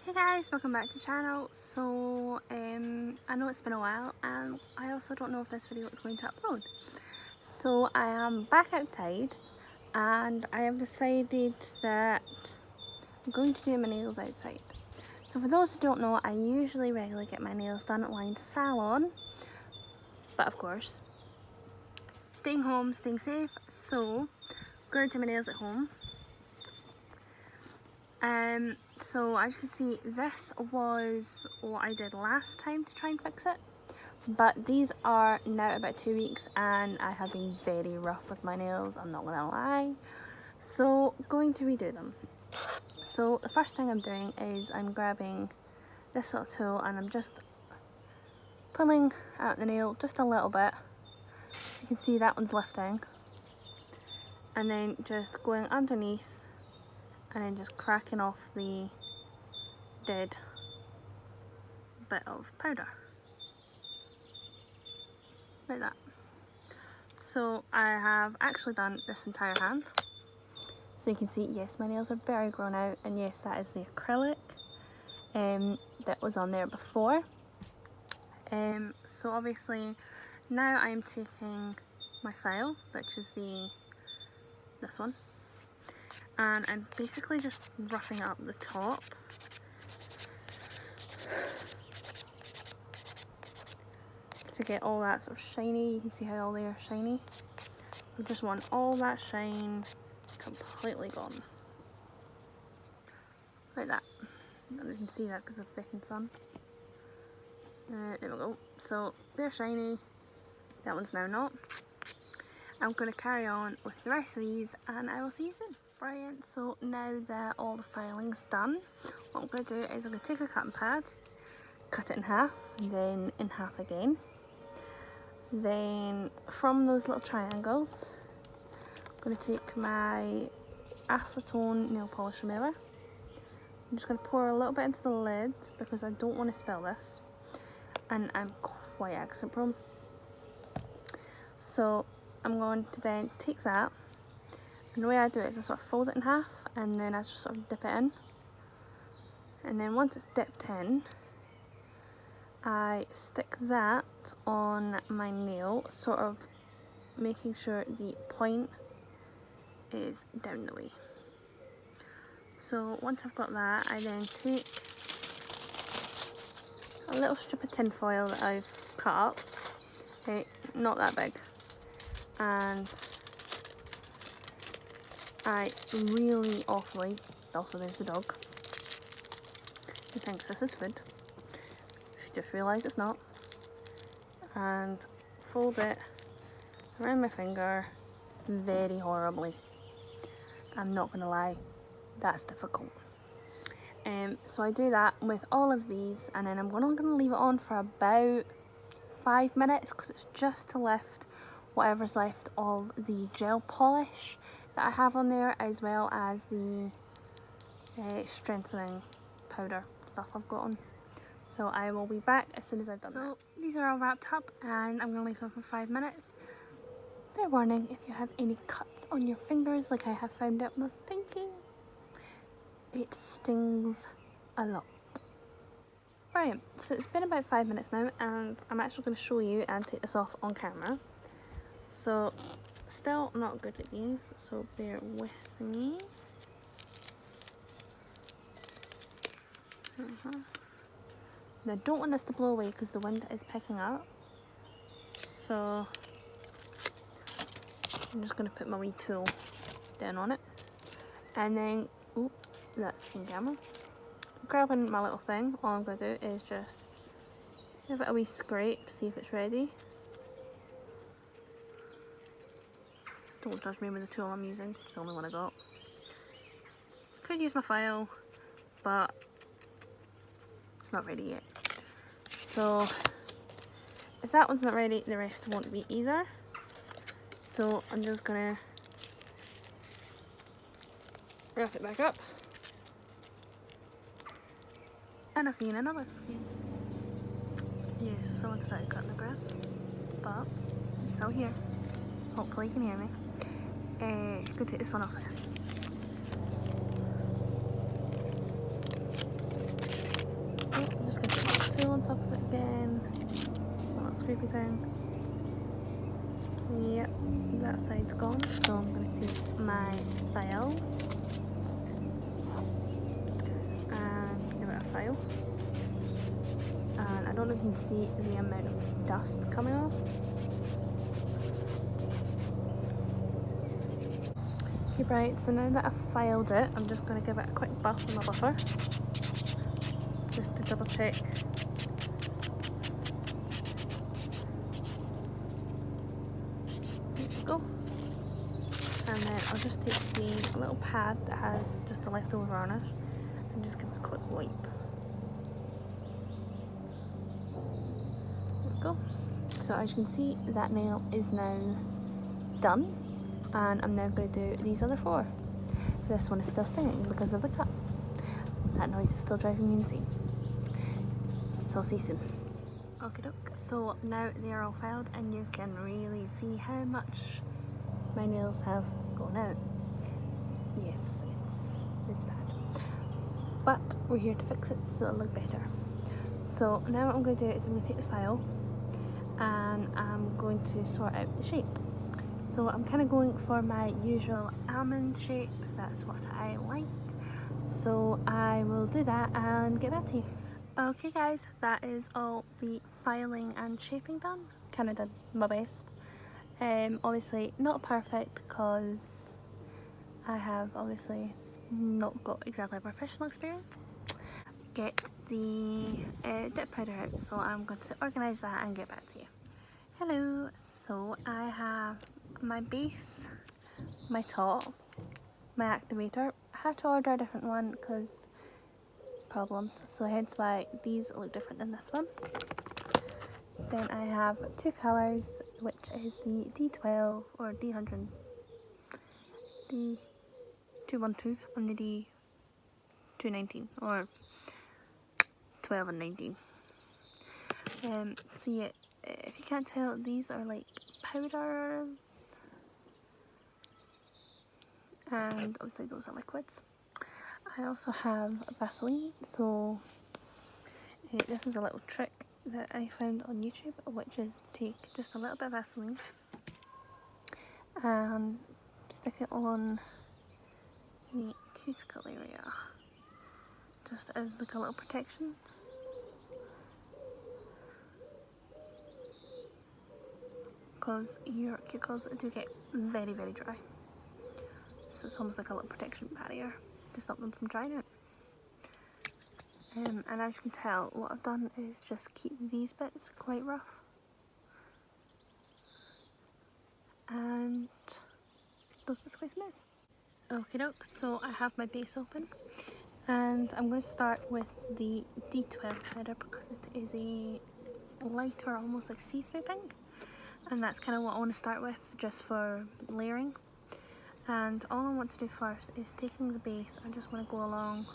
Hey guys, welcome back to the channel. So I know it's been a while and I also don't know if this video is going to upload. So I am back outside and I have decided that I'm going to do my nails outside. So for those who don't know, I usually regularly get my nails done at Line Salon, but of course staying home, staying safe, so I'm going to do my nails at home. So as you can see, this was what I did last time to try and fix it, but these are now about 2 weeks and I have been very rough with my nails, I'm not gonna lie, so going to redo them. So the first thing I'm doing is I'm grabbing this little tool and I'm just pulling out the nail just a little bit. You can see that one's lifting, and then just going underneath and then just cracking off the dead bit of powder like that. So I have actually done this entire hand, so you can see, yes, my nails are very grown out, and yes, that is the acrylic that was on there before. So obviously now I'm taking my file, which is this one, and I'm basically just roughing up the top to get all that sort of shiny. You can see how all they are shiny. I just want all that shine completely gone, like that. And you can see that because of the baking sun. There we go. So they're shiny, that one's now not. I'm going to carry on with the rest of these and I will see you soon. Brilliant, so now that all the filing's done, what I'm going to do is I'm going to take a cutting pad, cut it in half, and then in half again. Then from those little triangles, I'm going to take my acetone nail polish remover. I'm just going to pour a little bit into the lid because I don't want to spill this, and I'm quite accident prone. So I'm going to then take that, and the way I do it is I sort of fold it in half and then I just sort of dip it in, and then once it's dipped in, I stick that on my nail, sort of making sure the point is down the way. So once I've got that, I then take a little strip of tin foil that I've cut up, okay, not that big, and I really awfully, also there's the dog, he thinks this is food, she just realised it's not, and fold it around my finger very horribly. I'm not gonna lie, that's difficult. So I do that with all of these, and then I'm gonna leave it on for about 5 minutes because it's just to lift whatever's left of the gel polish that I have on there, as well as the strengthening powder stuff I've got on. So I will be back as soon as I've done that. So these are all wrapped up and I'm gonna leave them for 5 minutes. Fair warning, if you have any cuts on your fingers like I have found out with pinky, it stings a lot. Right, so it's been about 5 minutes now and I'm actually going to show you and take this off on camera. So still not good at these, so bear with me. Now I don't want this to blow away because the wind is picking up, so I'm just going to put my wee tool down on it, and then, oh, that's in camera, grabbing my little thing, all I'm going to do is just give it a wee scrape, see if it's ready. Don't judge me with the tool I'm using, it's the only one I got. Could use my file, but it's not ready yet. So if that one's not ready, the rest won't be either. So I'm just gonna wrap it back up, and I'll see you in another. Yeah, so someone started cutting the grass, but I'm still here. Hopefully you can hear me. Go take this one off there. scrapey thing. Yep, that side's gone. So I'm going to take my file and give it a file. And I don't know if you can see the amount of dust coming off. Okay, right, so now that I've filed it, I'm just going to give it a quick buff on my buffer, just to double check. There we go. And then I'll just take the little pad that has just a leftover varnish and just give it a quick wipe. There we go. So as you can see, that nail is now done, and I'm now going to do these other 4. This one is still stinging because of the cut. That noise is still driving me insane. So I'll see you soon. Okay, so now they are all filed and you can really see how much my nails have gone out. Yes, it's bad. But we're here to fix it so it'll look better. So now what I'm going to do is I'm going to take the file and I'm going to sort out the shape. So I'm kind of going for my usual almond shape. That's what I like. So I will do that and get back to you. Okay guys, that is all the filing and shaping done. Kind of did my best. Obviously not perfect because I have obviously not got exactly a professional experience. Get the dip powder out, so I'm going to organise that and get back to you. Hello, so I have my base, my top, my activator. I had to order a different one because problems, so hence why these look different than this one. Then I have 2 colours, which is the D12 or D100, D212 and the D219 or 12 and 19. So yeah, if you can't tell, these are like powders, and obviously those are liquids. I also have Vaseline, so this is a little trick that I found on YouTube, which is to take just a little bit of Vaseline and stick it on the cuticle area, just as like a little protection. Because your cuticles do get very, very dry. So it's almost like a little protection barrier to stop them from drying out. And as you can tell, what I've done is just keep these bits quite rough. And those bits quite smooth. Okay doke, so I have my base open. And I'm going to start with the D12 powder because it is a lighter, almost like see-through pink. And that's kind of what I want to start with, just for layering. And all I want to do first is taking the base, I just want to go along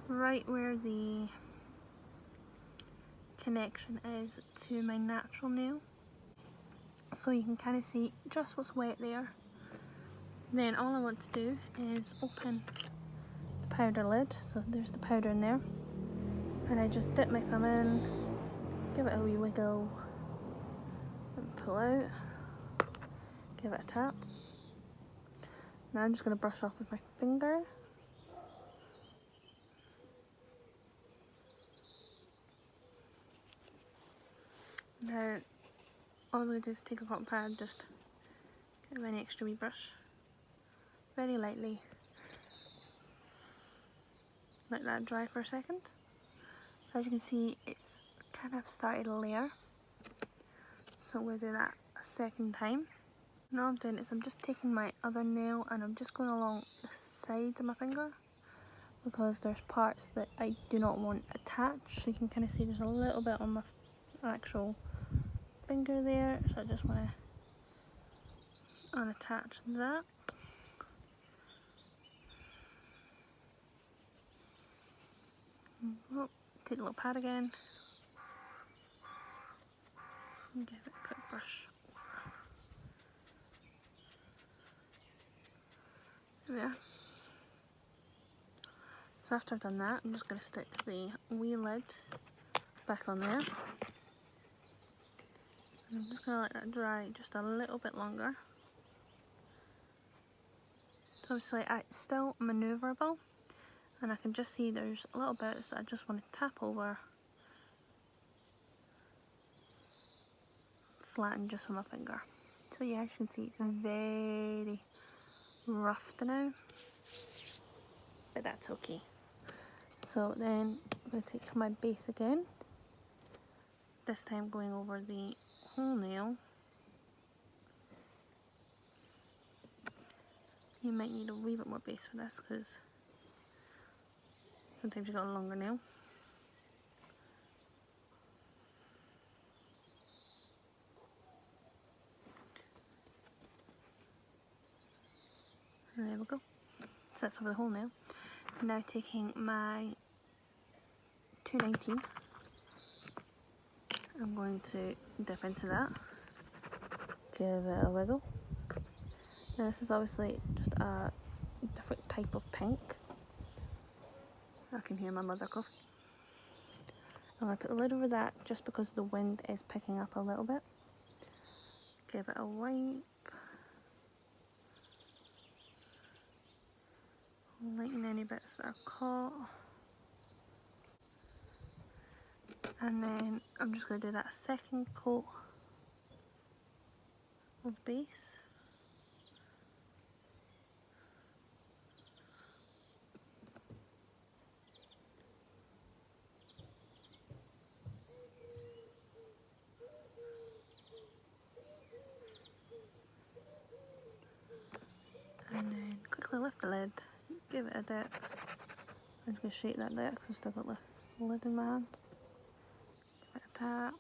right where the connection is to my natural nail. So you can kind of see just what's wet there. Then all I want to do is open the powder lid, so there's the powder in there. And I just dip my thumb in, give it a wee wiggle, and pull out, give it a tap. Now I'm just going to brush off with my finger. Now all I'm going to do is take a cotton pad, just get an extra wee brush, very lightly, let that dry for a second. As you can see, it's kind of started to layer, so I'm going to do that a second time. Now I'm doing is I'm just taking my other nail and I'm just going along the side of my finger because there's parts that I do not want attached. So you can kind of see there's a little bit on my actual finger there, so I just want to unattach that. Oh, take a little pad again and give it a quick brush. There we are. So after I've done that, I'm just going to stick the wee lid back on there. And I'm just going to let that dry just a little bit longer. So obviously it's still manoeuvrable, and I can just see there's little bits that I just want to tap over, flatten just with my finger. So yeah, as you can see, it's very rough now, but that's okay. So then I'm going to take my base again, this time going over the whole nail. You might need a wee bit more base for this because sometimes you've got a longer nail. And there we go. So that's over the whole nail. Now taking my 219, I'm going to dip into that, give it a wiggle. Now this is obviously just a different type of pink. I can hear my mother coughing. I'm going to put the lid over that just because the wind is picking up a little bit. Give it a wipe. Lighten any bits that are caught. And then I'm just going to do that second coat of base. And then quickly lift the lid, give it a dip. I'm just going to shake that there because I've still got the lid in my hand. Give it a tap.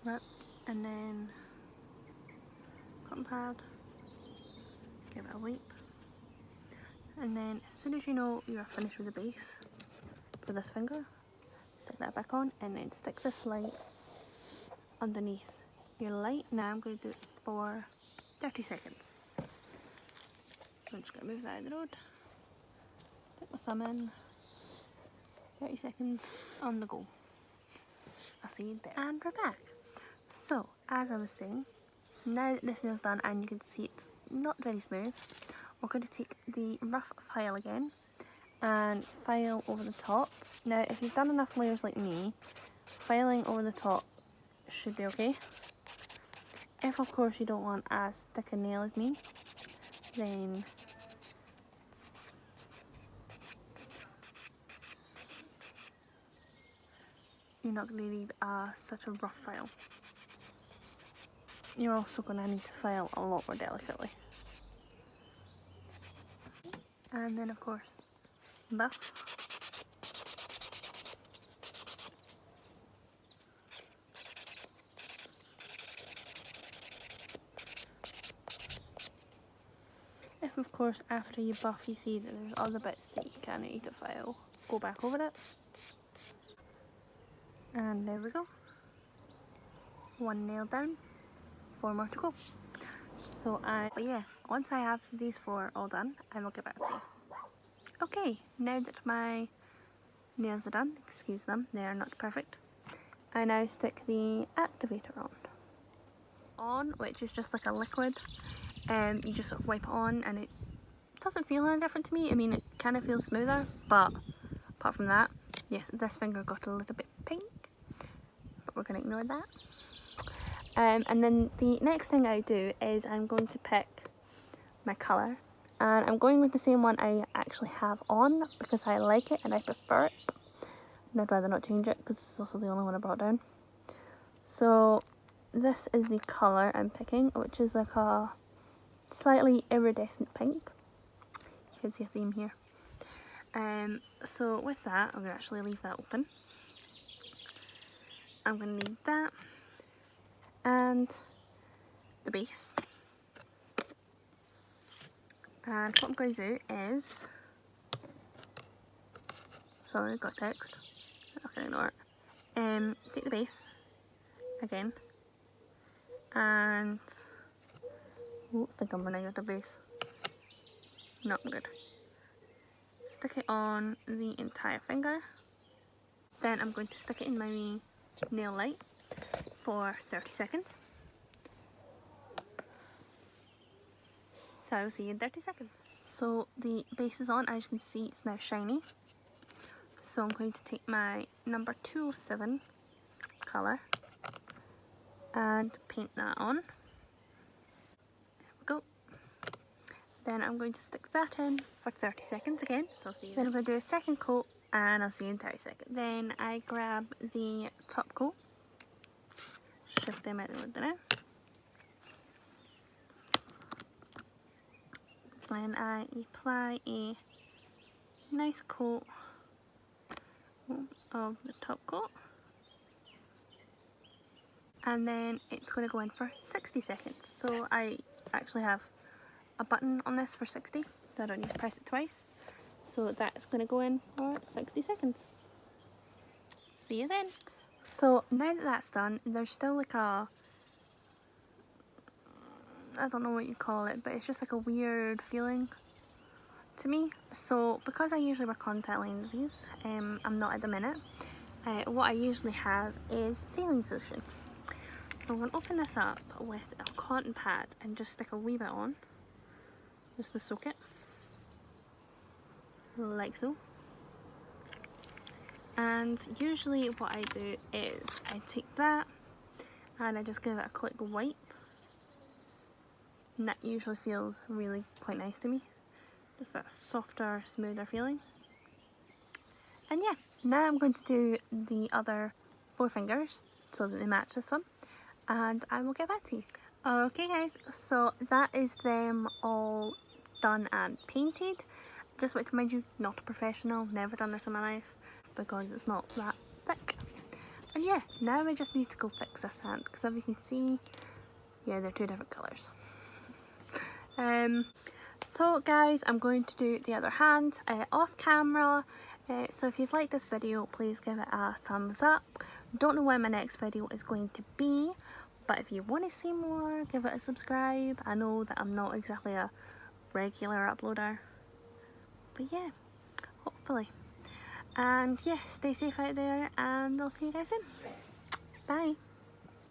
Right, and then cotton pad, give it a wipe. And then as soon as you know you are finished with the base for this finger, stick that back on and then stick this light underneath your light. Now I'm going to do it for 30 seconds. So I'm just going to move that out of the road, stick my thumb in, 30 seconds on the go. I'll see you there. And we're back. So, as I was saying, now that this nail's done and you can see it's not very smooth, we're going to take the rough file again and file over the top. Now, if you've done enough layers like me, filing over the top should be okay. If, of course, you don't want as thick a nail as me, then you're not going to need such a rough file. You're also going to need to file a lot more delicately. And then, of course, buff. If, of course, after you buff you see that there's other bits that you kind of need to file, go back over it. And there we go. One nail down, 4 more to go. But yeah, once I have these 4 all done, I will get back to you. Okay, now that my nails are done, excuse them, they are not perfect, I now stick the activator on, which is just like a liquid. You just sort of wipe it on and it doesn't feel any different to me. I mean, it kind of feels smoother, but apart from that, yes, this finger got a little bit pink, but we're going to ignore that. And then the next thing I do is I'm going to pick my colour, and I'm going with the same one I actually have on because I like it and I prefer it, and I'd rather not change it because it's also the only one I brought down. So this is the colour I'm picking, which is like a slightly iridescent pink. You can see a theme here. So with that, I'm going to actually leave that open. I'm going to need that and the base, And what I'm going to do is, sorry, I got text, I can ignore it. Take the base again, and oh, I think I'm running out of base. No, I'm good. Stick it on the entire finger. Then I'm going to stick it in my wee nail light for 30 seconds. So I'll see you in 30 seconds. So the base is on, as you can see it's now shiny. So I'm going to take my number 207 colour and paint that on. There we go. Then I'm going to stick that in for 30 seconds again. So I'll see you then. I'm going to do a second coat and I'll see you in 30 seconds. Then I grab the top coat, shift them out the window now. Then I apply a nice coat of the top coat, and then it's going to go in for 60 seconds. So I actually have a button on this for 60, so I don't need to press it twice. So that's going to go in for 60 seconds. See you then. So now that that's done, there's still like a, I don't know what you call it, but it's just like a weird feeling to me. So because I usually wear contact lenses, I'm not at the minute, what I usually have is saline solution. So I'm going to open this up with a cotton pad and just stick a wee bit on, just to soak it, like so. And usually what I do is I take that and I just give it a quick wipe, and that usually feels really quite nice to me. Just that softer, smoother feeling. And yeah, now I'm going to do the other 4 fingers so that they match this one, and I will get back to you. Okay guys, so that is them all done and painted. Just want to mind you, not a professional, never done this in my life because it's not that thick. And yeah, now I just need to go fix this hand because as you can see, yeah, they're 2 different colours. So guys, I'm going to do the other hand off camera. So if you've liked this video, please give it a thumbs up. Don't know when my next video is going to be, but if you want to see more, give it a subscribe. I know that I'm not exactly a regular uploader, but yeah, hopefully. And yeah, stay safe out there and I'll see you guys soon. Bye.